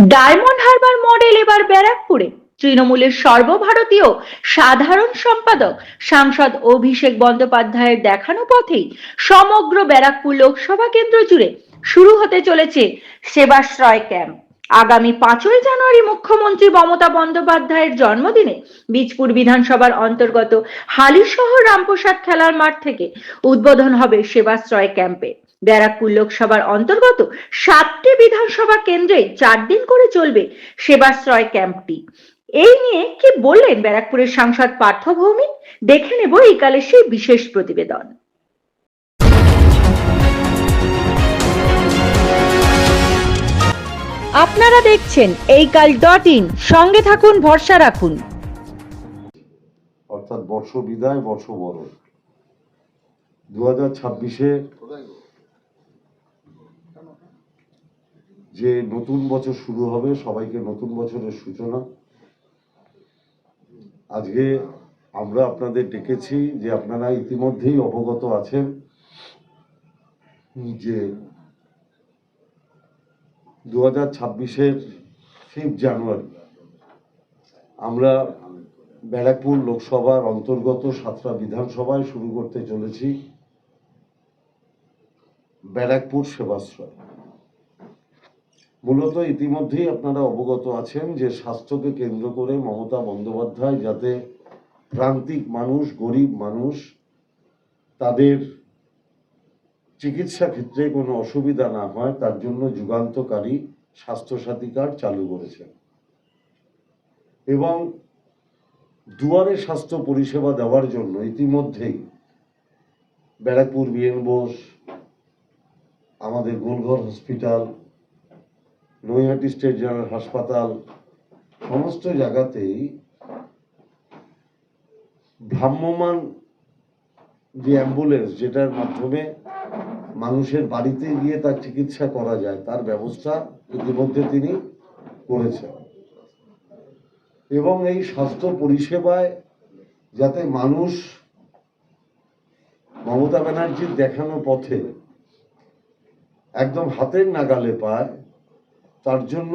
Diamond Harbour model এবার ব্যারাকপুরে। তৃণমূলের সর্বভারতীয় সাধারণ সম্পাদক সাংসদ অভিষেক বন্দ্যোপাধ্যায়ের দেখানো পথেই সমগ্র ব্যারাকপুর লোকসভা কেন্দ্র জুড়ে শুরু হতে চলেছে সেবাশ্রয় ক্যাম্প। আগামী 5ই জানুয়ারি মুখ্যমন্ত্রী মমতা বন্দ্যোপাধ্যায়ের জন্মদিনে বীজপুর বিধানসভার অন্তর্গত হালিশহর রামপ্রসাদ খেলার মাঠ থেকে উদ্বোধন হবে সেবাশ্রয় ক্যাম্পে। ব্যারাকপুর লোকসভার অন্তর্গত 7টি বিধানসভা কেন্দ্রে 4 দিন করে চলবে সেবাশ্রয় ক্যাম্পটি। এই নিয়ে কি বললেন ব্যারাকপুরের সাংসদ পার্থ ভৌমিক, দেখে নেব এই কালে সেই বিশেষ প্রতিবেদন। আপনারা দেখছেন এইকাল.in, সঙ্গে থাকুন, ভরসা রাখুন। অর্থাৎ বর্ষ বিদায় বর্ষ বরণ 2026-এ যে নতুন বছর শুরু হবে, সবাইকে নতুন বছরের সূচনা। আজকে আমরা আপনাদের ডেকেছি যে আপনারা ইতিমধ্যেই অবগত আছেন যে 2026-এর 5 জানুয়ারি আমরা ব্যারাকপুর লোকসভার অন্তর্গত 7টা বিধানসভায় শুরু করতে চলেছি ব্যারাকপুর সেবাশ্রয়। মূলত ইতিমধ্যেই আপনারা অবগত আছেন যে স্বাস্থ্যকে কেন্দ্র করে মমতা বন্দ্যোপাধ্যায় যাতে প্রান্তিক মানুষ, গরিব মানুষ, তাদের চিকিৎসা ক্ষেত্রে কোনো অসুবিধা না হয় তার জন্য যুগান্তকারী স্বাস্থ্যসাথী কার্ড চালু করেছেন এবং দুয়ারে স্বাস্থ্য পরিষেবা দেওয়ার জন্য ইতিমধ্যেই ব্যারাকপুর বিএন বোস, আমাদের Golghar hospital, Naihati state general হাসপাতাল, সমস্ত জায়গাতেই ভ্রাম্যমান যে অ্যাম্বুলেন্স, যেটার মাধ্যমে মানুষের বাড়িতে গিয়ে তার চিকিৎসা করা যায়, তার ব্যবস্থা ইতিমধ্যে তিনি করেছেন এবং এই স্বাস্থ্য পরিষেবায় যাতে মানুষ মমতা ব্যানার্জির দেখানো পথে একদম হাতের নাগালে পায়, তার জন্য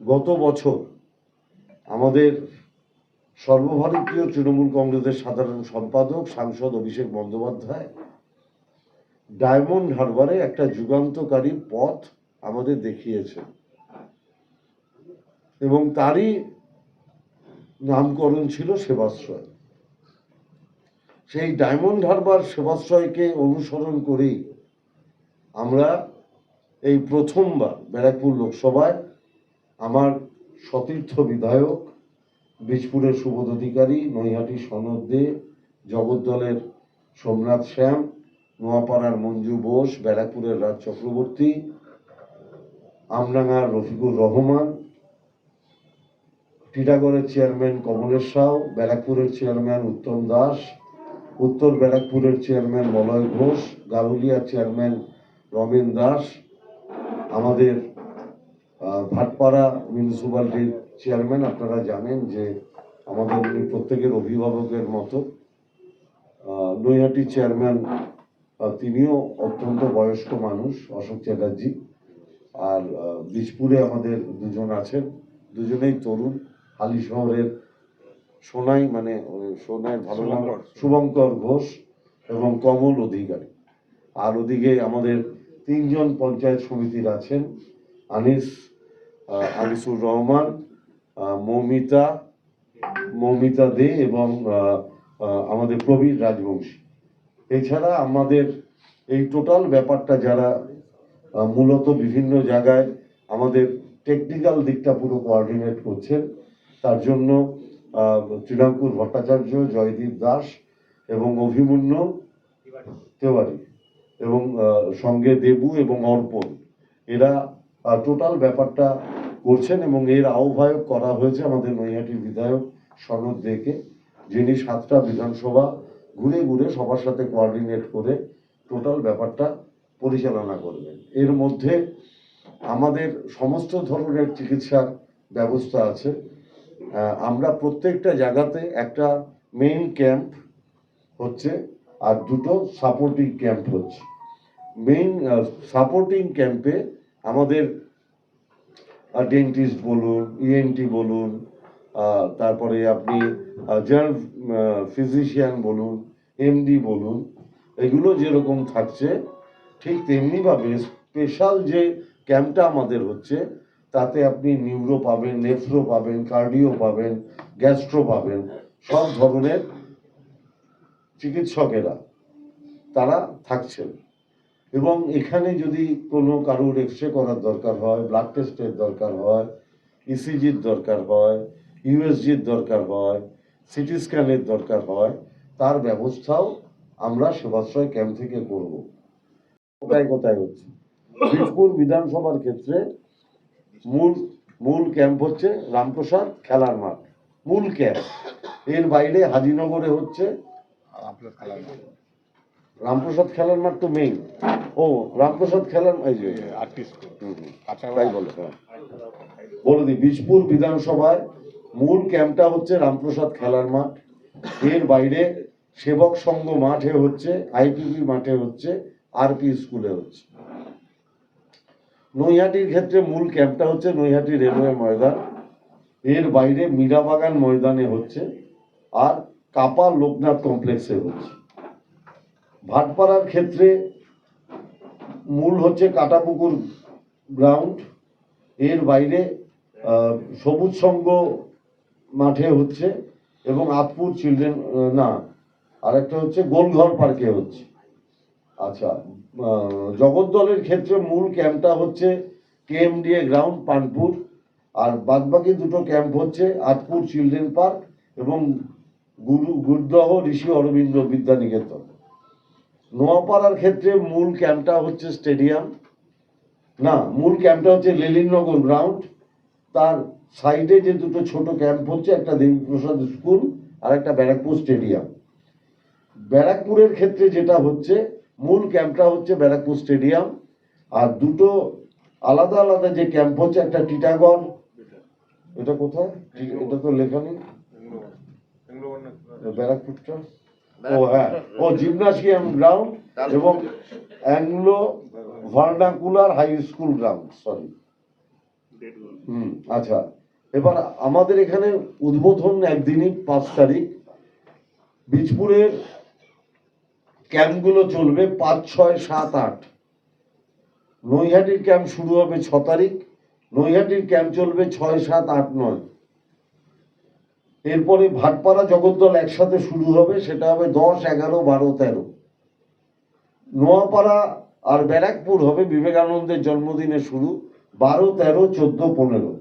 গত বছর আমাদের সর্বভারতীয় তৃণমূল কংগ্রেসের সাধারণ সম্পাদক সাংসদ অভিষেক বন্দ্যোপাধ্যায় ডায়মন্ড হারবারে একটা যুগান্তকারী পথ আমাদের দেখিয়েছেন এবং তারই নামকরণ ছিল সেবাশ্রয়। সেই ডায়মন্ড হারবার সেবাশ্রয়কে অনুসরণ করেই আমরা এই প্রথমবার ব্যারাকপুর লোকসভায় আমার সতীর্থ বিধায়ক, বীজপুরের সুবোধ অধিকারী, নৈহাটি সনদ দে, জগদ্দলের সোমনাথ শ্যাম, নোয়াপাড়ার মঞ্জু বোস, ব্যারাকপুরের রাজ চক্রবর্তী, আমডাঙ্গার রফিকুর রহমান, টিটাগড়ের চেয়ারম্যান কমলেশ সাউ, ব্যারাকপুরের চেয়ারম্যান উত্তম দাস, উত্তর ব্যারাকপুরের চেয়ারম্যান মলয় ঘোষ, গারুলিয়ার চেয়ারম্যান রমেন দাস, আমাদের ভাটপাড়া মিউনিসিপ্যালিটির চেয়ারম্যান, আপনারা জানেন যে আমাদের উনি প্রত্যেকের অভিভাবকের মতো, নৈহাটি চেয়ারম্যান তিনিও অত্যন্ত বয়স্ক মানুষ, অশোক চ্যাটার্জি, আর বীজপুরে আমাদের দুজন আছেন, দুজনেই তরুণ, হালি শহরের সোনাই, মানে সোনাইয়ের ভালো নাম শুভঙ্কর ঘোষ এবং কমল অধিকারী। আর ওদিকে আমাদের 3 জন পঞ্চায়েত সমিতির আছেন, আনিসুর রহমান, মৌমিতা দে এবং আমাদের প্রবীর রাজবংশী। এছাড়া আমাদের এই টোটাল ব্যাপারটা যারা মূলত বিভিন্ন জায়গায় আমাদের টেকনিক্যাল দিকটা পুরো কোঅর্ডিনেট করছেন, তার জন্য তৃণাঙ্কুর ভট্টাচার্য, জয়দীপ দাস এবং অভিমন্যু তেওয়ারি এবং সঙ্গে দেবু এবং অর্পণ, এরা টোটাল ব্যাপারটা করছেন এবং এর আহ্বায়ক করা হয়েছে আমাদের নৈহাটির বিধায়ক সনদ দেকে, যিনি 7টা বিধানসভা ঘুরে ঘুরে সবার সাথে কোঅর্ডিনেট করে টোটাল ব্যাপারটা পরিচালনা করবেন। এর মধ্যে আমাদের সমস্ত ধরনের চিকিৎসার ব্যবস্থা আছে। আমরা প্রত্যেকটা জায়গাতে একটা মেইন ক্যাম্প হচ্ছে আর 2টো সাপোর্টিং ক্যাম্প হচ্ছে। মেইন সাপোর্টিং ক্যাম্পে আমাদের ডেন্টিস্ট বলুন, ইএনটি বলুন, তারপরে আপনি জেনারেল ফিজিশিয়ান বলুন, এমডি বলুন, এগুলো যেরকম থাকছে ঠিক তেমনিভাবে স্পেশাল যে ক্যাম্পটা আমাদের হচ্ছে তাতে আপনি নিউরো পাবেন, নেফ্রো পাবেন, কার্ডিও পাবেন, গ্যাস্ট্রো পাবেন, সব ধরনের চিকিৎসকেরা তারা থাকছেন। এবং এখানে যদি কোনো কারোর এক্সরে করার দরকার হয়, ব্লাড টেস্টের দরকার হয়, ইসিজির দরকার হয়, ইউএসজির দরকার হয়, সিটি স্ক্যানের দরকার হয়, তার ব্যবস্থাও আমরা সেবাশ্রয় ক্যাম্প থেকে করব। কোথায় কোথায় হচ্ছে? বীরপুর বিধানসভার ক্ষেত্রে মূল মূল ক্যাম্প হচ্ছে রামপ্রসাদ খেলার মাঠ, মূল ক্যাম্প। এর বাইরে হাজিনগরে হচ্ছে রামপ্রসাদ খেলার মাঠ তো মেইন। ও রামপ্রসাদ খেলার এই যে তাই বলে, হ্যাঁ বলে দিই, বীজপুর বিধানসভায় মূল ক্যাম্পটা হচ্ছে রামপ্রসাদ খেলার মাঠ। এর বাইরে সেবক সংঘ মাঠে হচ্ছে, আইপিপি মাঠে হচ্ছে, আরপি স্কুলে হচ্ছে। নৈহাটির ক্ষেত্রে মূল ক্যাম্পটা হচ্ছে নৈহাটি রেলওয়ে ময়দান। এর বাইরে মীরাবাগান ময়দানে হচ্ছে, আর কাপা লোকনাথ কমপ্লেক্সে হচ্ছে। ভাটপাড়ার ক্ষেত্রে মূল হচ্ছে কাটাপুকুর গ্রাউন্ড। এর বাইরে সবুজ সংঘ মাঠে হচ্ছে, এবং আতপুর চিলড্রেন না, আরেকটা হচ্ছে গোলঘর পার্কে হচ্ছে। আচ্ছা, জগদ্দলের ক্ষেত্রে মূল ক্যাম্পটা হচ্ছে কেএমডিএ গ্রাউন্ড পানপুর, আর বাদবাকি দুটো ক্যাম্প হচ্ছে আতপুর চিলড্রেন পার্ক এবং গুরুদহ ঋষি অরবিন্দ বিদ্যানিকেতন। নোয়াপাড়ার ক্ষেত্রে মূল ক্যাম্পটা হচ্ছে স্টেডিয়াম, না মূল ক্যাম্পটা হচ্ছে লেলিননগর গ্রাউন্ড। তার সাইডে যে দুটো ছোট ক্যাম্প হচ্ছে, একটা দেবীপ্রসাদ স্কুল আর একটা ব্যারাকপুর স্টেডিয়াম। ব্যারাকপুরের ক্ষেত্রে যেটা হচ্ছে, মূল ক্যাম্পটা হচ্ছে ব্যারাকপুর স্টেডিয়াম, আর দুটো আলাদা আলাদা যে ক্যাম্প হচ্ছে, একটা টিটাগড়, এটা কোথায়, এটা তো লেখা নেই ব্যারাকপুরটা, ও হ্যাঁ, ও জিমনাসিয়াম গ্রাউন্ড এবং Anglo vernacular high school ground, sorry. আচ্ছা, এবার আমাদের এখানে উদ্বোধন একদিনই 5 তারিখ। বীজপুরের ক্যাম্পগুলো চলবে 5, 6, 7, 8। নৈহাটির ক্যাম্প শুরু হবে 6 তারিখ, নৈহাটির ক্যাম্প চলবে 6, 7, 8, 9। এরপরে ভাটপাড়া জগদ্দল একসাথে শুরু হবে, সেটা হবে 10, 11, 12, 13। নোয়াপাড়া আর ব্যারাকপুর হবে বিবেকানন্দের জন্মদিনে শুরু, 12, 13, 14, 15।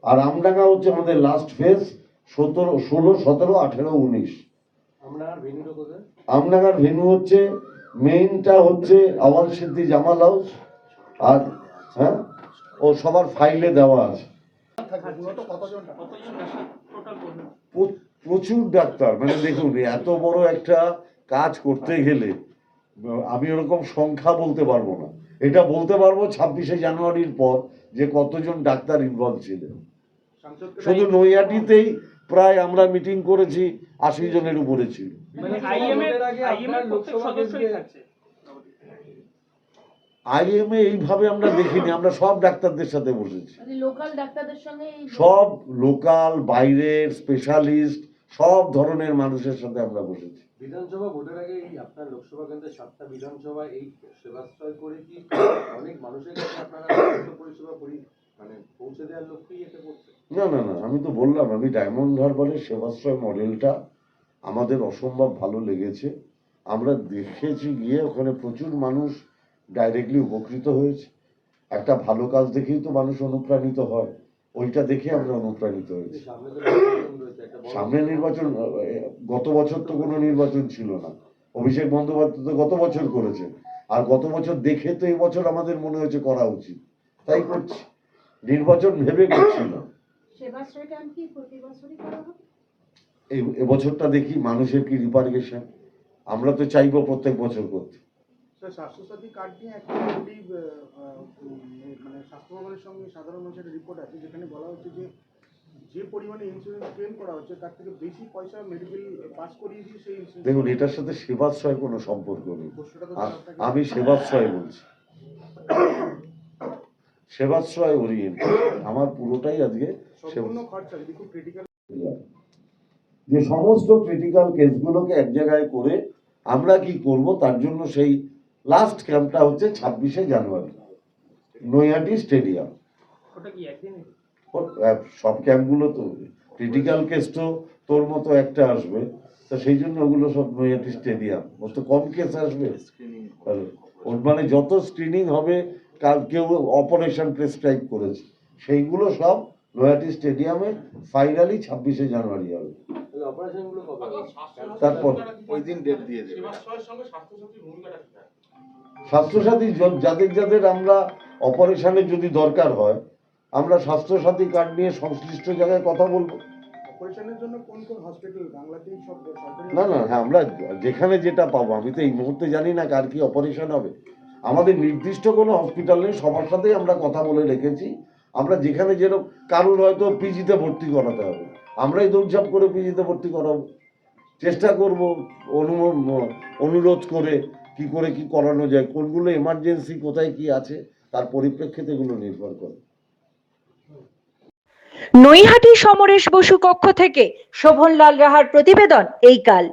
আর আমডাঙ্গা হচ্ছে আমাদের লাস্ট ফেজ, 17, 16, 17, 18, 19। আমডাঙ্গার ভেন্যু হচ্ছে, মেইনটা হচ্ছে আওয়াল সিদ্ধি জামাল হাউস। আর হ্যাঁ, ও সবার ফাইলে দেওয়া আছে। প্রচুর ডাক্তার, মানে দেখুন এত বড় একটা কাজ করতে গেলে আমি ওরকম সংখ্যা বলতে পারবো না। এটা বলতে পারবো 26শে জানুয়ারির পর যে কতজন ডাক্তার ইনভলভ ছিলেন। শুধু নৈহাটিতেই প্রায় আমরা মিটিং করেছি 80 জনের উপরে ছিল। আইএমএ এইভাবে আমরা দেখিনি, আমরা সব ডাক্তারদের সাথে বসেছি, সব লোকাল, বাইরের স্পেশালিস্ট, সব ধরনের মানুষের সাথে আমরা বসেছি। বিধানসভা ভোটের আগে এই আপনার লোকসভা কেন্দ্রে 7টা বিধানসভা এই সেবাশ্রয় করে কি অনেক মানুষের কাছে আপনারা পরিষেবা মানে পৌঁছে দেওয়ার লক্ষ্যেই এটা করছে? না না না, আমি তো বললাম, আমি ডায়মন্ড হারবারের সেবাশ্রয় মডেলটা আমাদের অসম্ভব ভালো লেগেছে। আমরা দেখেছি গিয়ে, ওখানে প্রচুর মানুষ ডাইরেক্টলি উপকৃত হয়েছে। একটা ভালো কাজ দেখেই তো মানুষ অনুপ্রাণিত হয়, ওইটা দেখে আমরা অনুপ্রাণিত হয়েছি। সামনে নির্বাচন, গত বছর তো কোনো নির্বাচন ছিল না, অভিষেক বন্দ্যোপাধ্যায় তো গত বছর করেছেন, আর গত বছর দেখে তো এই বছর আমাদের মনে হয়েছে করা উচিত, তাই করছি। নির্বাচন ভেবে করছি না। এই এবছরটা দেখি মানুষের কি রিপারকেশন, আমরা তো চাইবো প্রত্যেক বছর করতে। স্বাস্থ্যসাথী কার্ড নিয়ে একটা মানে স্বাস্থ্য ভবনের সঙ্গে সাধারণ মানুষের রিপোর্ট আছে, যেখানে বলা হচ্ছে যে পরিমাণে ইন্স্যুরেন্স ক্লেম করা হচ্ছে তার থেকে বেশি পয়সা মেডিকেল পাস করিয়ে দিয়ে সেই ইন্স্যুরেন্স। দেখুন, এটার সাথে সেবাশ্রয় কোনো সম্পর্ক নেই, আমি সেবাশ্রয় বলছি। সেবাশ্রয় ওরিয়েন্ট। আমার পুরোটাই আজকে সম্পূর্ণ খরচা যদি খুব ক্রিটিক্যাল যে সমস্ত ক্রিটিক্যাল কেসগুলোকে এক জায়গায় করে আমরা কি করব তার জন্য সেই লাস্ট ক্যাম্পটা হচ্ছে 26শে জানুয়ারি নৈহাটি স্টেডিয়াম। ওটা কি একদিনে? সব ক্যাম্পগুলো তো ক্রিটিক্যাল কেস তো তোর মতো একটা আসবে, তো সেই জন্য ওগুলো সব নৈহাটি স্টেডিয়াম। ওর তো কম কেস আসবে, ওর মানে যত স্ক্রিনিং হবে, কেউ অপারেশন প্রেসক্রাইব করেছে সেইগুলো সব নৈহাটি স্টেডিয়ামে ফাইনালি 26শে জানুয়ারি হবে। তাহলে অপারেশনগুলো কবে হবে? তারপর ওই দিন ডেট দিয়ে দেবে। স্বাস্থ্যসাথী যাদের যাদের আমরা অপারেশনে যদি দরকার হয়, আমরা স্বাস্থ্যসাথী কার্ড নিয়ে সংশ্লিষ্ট জায়গায় কথা বলবো। অপারেশনের জন্য কোন কোন হসপিটাল বাংলাতেই সব সরকারি? না না, হ্যাঁ, আমরা যেখানে যেটা পাবো, আমি তো এই মুহূর্তে জানি না কার কি অপারেশন হবে। আমাদের নির্দিষ্ট কোনো হসপিটাল নেই, সবার সাথেই আমরা কথা বলে রেখেছি। আমরা যেখানে যেরকম কারোর হয়তো পিজিতে ভর্তি করাতে হবে, আমরাই দৌড়ঝাঁপ করে পিজিতে ভর্তি করাবো, চেষ্টা করব অনুরোধ করে কি করানো যায়, কোনগুলো এমার্জেন্সি, কোথায় কি আছে তার পরিপ্রেক্ষিতে এগুলো নির্ভর করে। নৈহাটি সমরেশ বসু কক্ষ থেকে শোভনলাল রাহার প্রতিবেদন এই কাল।